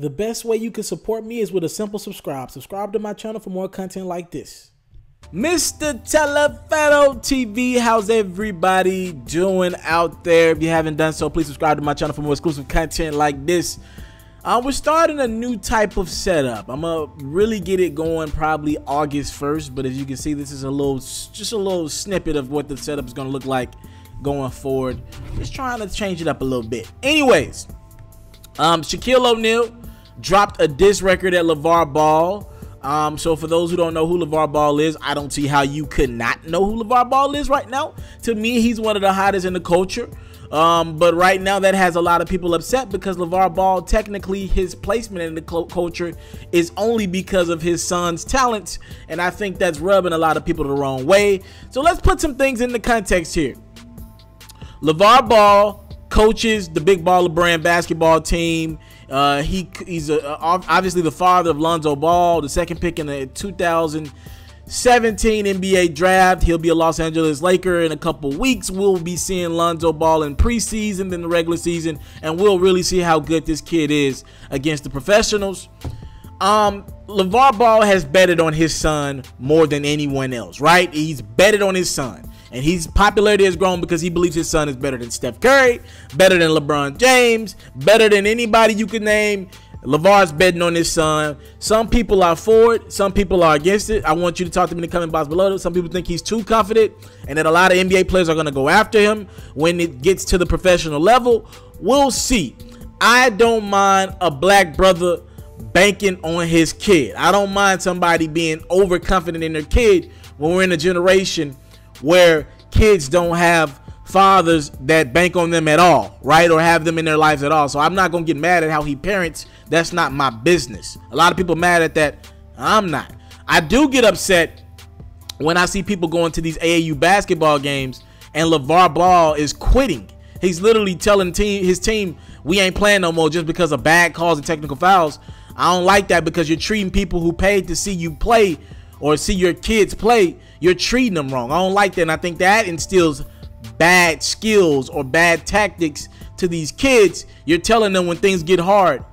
The best way you can support me is with a simple subscribe. Subscribe to my channel for more content like this. Mr. TALIAFERRO TV, how's everybody doing out there? If you haven't done so, please subscribe to my channel for more exclusive content like this. We're starting a new type of setup. I'm gonna really get it going probably August 1st, but as you can see, this is just a little snippet of what the setup is gonna look like going forward. Just trying to change it up a little bit. Anyways, Shaquille O'Neal dropped a diss record at Lavar Ball. So for those who don't know who Lavar Ball is, I don't see how you could not know who Lavar Ball is right now. To me, he's one of the hottest in the culture. But right now that has a lot of people upset because Lavar Ball, technically his placement in the culture is only because of his son's talents. And I think that's rubbing a lot of people the wrong way. So let's put some things into context here. Lavar Ball coaches the Big Baller Brand basketball team. He's obviously the father of Lonzo Ball, the second pick in the 2017 NBA draft. He'll be a Los Angeles Laker in a couple weeks. We'll be seeing Lonzo Ball in preseason than the regular season, and we'll really see how good this kid is against the professionals. Lavar Ball has betted on his son more than anyone else, right? He's betted on his son. And his popularity has grown because he believes his son is better than Steph Curry, better than LeBron James, better than anybody you could name. Lavar's betting on his son. Some people are for it. Some people are against it. I want you to talk to me in the comment box below. Some people think he's too confident and that a lot of NBA players are going to go after him when it gets to the professional level. We'll see. I don't mind a black brother banking on his kid. I don't mind somebody being overconfident in their kid when we're in a generation where kids don't have fathers that bank on them at all, right? Or have them in their lives at all. So I'm not going to get mad at how he parents. That's not my business. A lot of people mad at that. I'm not. I do get upset when I see people going to these AAU basketball games and Lavar Ball is quitting. He's literally telling his team, we ain't playing no more just because of bad calls and technical fouls. I don't like that because you're treating people who paid to see you play or see your kids play, you're treating them wrong. I don't like that, and I think that instills bad skills or bad tactics to these kids. You're telling them when things get hard,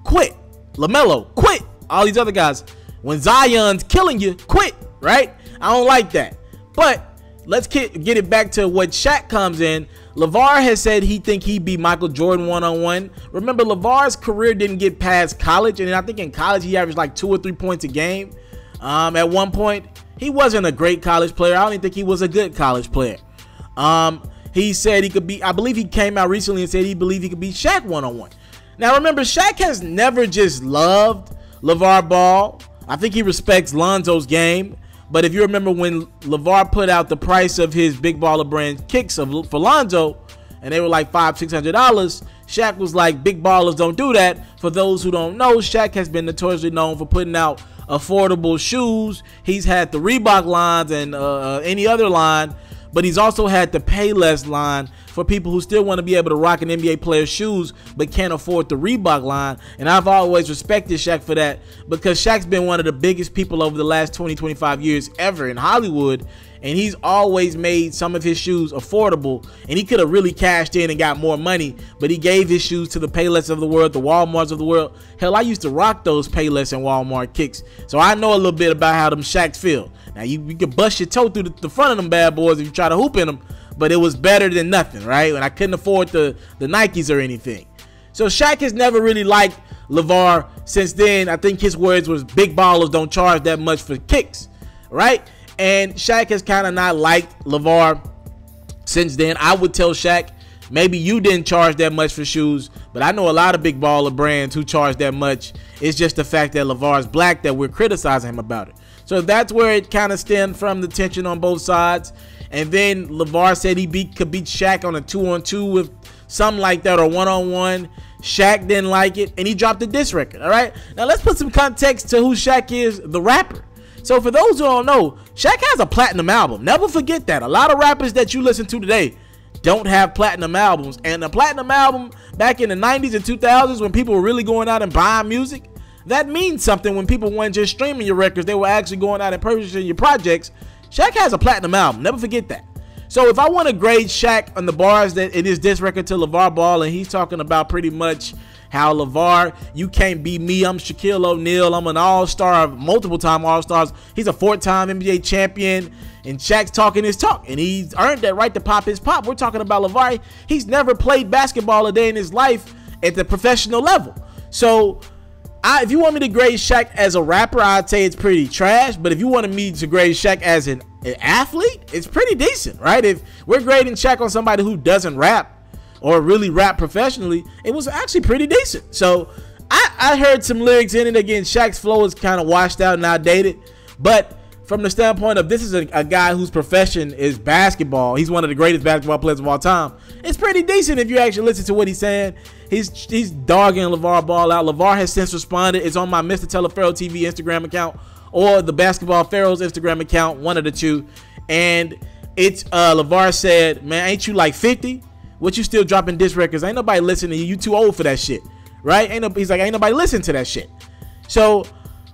quit. LaMelo, quit. All these other guys, when Zion's killing you, quit, right? I don't like that. But let's get it back to what Shaq comes in. Lavar has said he think he beat Michael Jordan one-on-one. Remember, Lavar's career didn't get past college, and I think in college he averaged like 2 or 3 points a game. At one point, he wasn't a great college player. I don't even think he was a good college player. He said he could be, I believe he came out recently and said he believed he could beat Shaq one-on-one. Now remember, Shaq has never just loved Lavar Ball. I think he respects Lonzo's game. But if you remember when Lavar put out the price of his Big Baller Brand kicks for Lonzo, and they were like $500–600, Shaq was like, big ballers don't do that. For those who don't know, Shaq has been notoriously known for putting out affordable shoes. He's had the Reebok lines and any other line, but he's also had the Payless line for people who still want to be able to rock an NBA player's shoes but can't afford the Reebok line. And I've always respected Shaq for that because Shaq's been one of the biggest people over the last 20–25 years ever in Hollywood. And he's always made some of his shoes affordable, and he could have really cashed in and got more money, but he gave his shoes to the Payless of the world, the Walmarts of the world. Hell, I used to rock those Payless and Walmart kicks, so I know a little bit about how them Shaqs feel. Now, you can bust your toe through the front of them bad boys if you try to hoop in them, but it was better than nothing, right? And I couldn't afford the Nikes or anything. So Shaq has never really liked Lavar. Since then, I think his words was, big ballers don't charge that much for kicks, right? And Shaq has kind of not liked Lavar since then. I would tell Shaq, maybe you didn't charge that much for shoes, but I know a lot of big baller brands who charge that much. It's just the fact that Lavar's black that we're criticizing him about it. So that's where it kind of stems from, the tension on both sides. And then Lavar said he could beat Shaq on a 2-on-2 with something like that, or 1-on-1. Shaq didn't like it, and he dropped the diss record. All right, now let's put some context to who Shaq is, the rapper. So for those who don't know, Shaq has a platinum album. Never forget that. A lot of rappers that you listen to today don't have platinum albums. And the platinum album back in the 90s and 2000s, when people were really going out and buying music, that means something. When people weren't just streaming your records, they were actually going out and purchasing your projects. Shaq has a platinum album. Never forget that. So if I want to grade Shaq on the bars that it is this record to Lavar Ball, and he's talking about pretty much how LaVar, you can't be me. I'm Shaquille O'Neal. I'm an all-star, multiple-time all-stars. He's a 4-time NBA champion. And Shaq's talking his talk, and he's earned that right to pop his pop. We're talking about LaVar. He's never played basketball a day in his life at the professional level. So, if you want me to grade Shaq as a rapper, I'd say it's pretty trash. But if you wanted me to grade Shaq as an athlete, it's pretty decent, right? If we're grading Shaq on somebody who doesn't rap or really rap professionally, it was actually pretty decent. So, I heard some lyrics in it. Again, Shaq's flow is kind of washed out and outdated. But from the standpoint of this is a guy whose profession is basketball. He's one of the greatest basketball players of all time. It's pretty decent if you actually listen to what he's saying. He's dogging LaVar Ball out. LaVar has since responded. It's on my Mr. TALIAFERRO TV Instagram account or the Basketball Pharaohs Instagram account, one of the two. And it's LaVar said, man, ain't you like 50? What you still dropping diss records? Ain't nobody listening to you. You too old for that shit, right? He's like, ain't nobody listening to that shit. So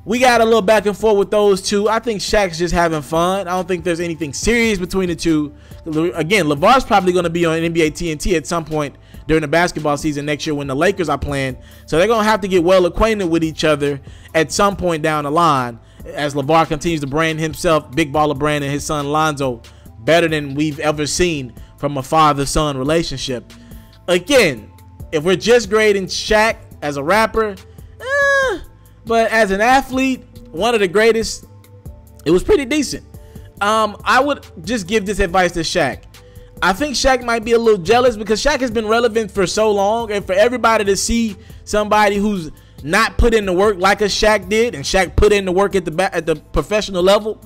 we got a little back and forth with those two. I think Shaq's just having fun. I don't think there's anything serious between the two. Again, LaVar's probably going to be on NBA TNT at some point during the basketball season next year when the Lakers are playing. So they're going to have to get well acquainted with each other at some point down the line as LaVar continues to brand himself, Big Baller Brand, and his son Lonzo better than we've ever seen from a father-son relationship. Again, if we're just grading Shaq as a rapper, but as an athlete, one of the greatest, it was pretty decent. I would just give this advice to Shaq. I think Shaq might be a little jealous because Shaq has been relevant for so long, and for everybody to see somebody who's not put in the work like a Shaq did, and Shaq put in the work at the professional level,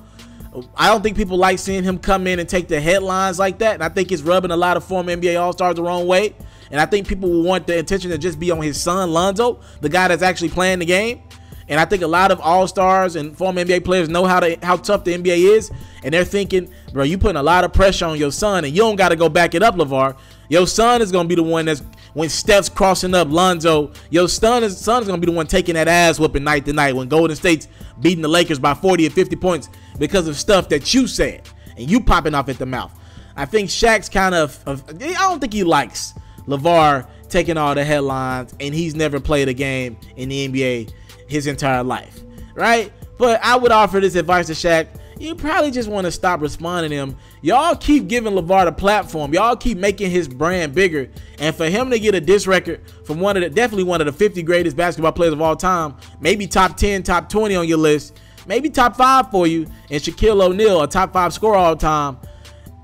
I don't think people like seeing him come in and take the headlines like that, and I think it's rubbing a lot of former NBA All-Stars the wrong way, and I think people will want the attention to just be on his son, Lonzo, the guy that's actually playing the game. And I think a lot of all-stars and former NBA players know how tough the NBA is. And they're thinking, bro, you putting a lot of pressure on your son, and you don't got to go back it up, LaVar. Your son is going to be the one that's, when Steph's crossing up Lonzo, your son is going to be the one taking that ass whooping night to night when Golden State's beating the Lakers by 40 or 50 points because of stuff that you said and you popping off at the mouth. I think Shaq's kind of I don't think he likes LaVar taking all the headlines, and he's never played a game in the NBA his entire life, right? But I would offer this advice to Shaq. You probably just want to stop responding to him. Y'all keep giving LaVar the platform. Y'all keep making his brand bigger. And for him to get a diss record from definitely one of the 50 greatest basketball players of all time, maybe top 10, top 20 on your list, maybe top 5 for you, and Shaquille O'Neal, a top 5 scorer all time,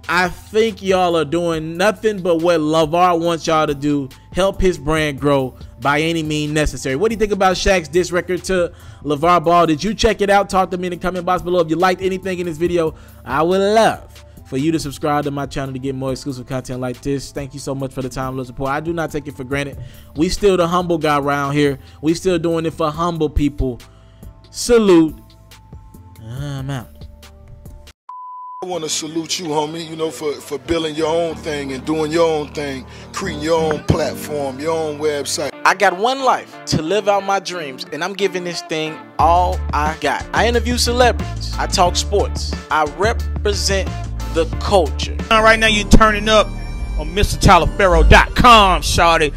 I think y'all are doing nothing but what LaVar wants y'all to do. Help his brand grow by any means necessary. What do you think about Shaq's diss record to LaVar Ball? Did you check it out? Talk to me in the comment box below. If you liked anything in this video, I would love for you to subscribe to my channel to get more exclusive content like this. Thank you so much for the time and support. I do not take it for granted. We still the humble guy around here. We still doing it for humble people. Salute. I'm out. I want to salute you, homie, you know, for building your own thing and doing your own thing, creating your own platform, your own website. I got one life to live out my dreams, and I'm giving this thing all I got. I interview celebrities. I talk sports. I represent the culture. Right now you're turning up on MrTaliaferro.com, shawty.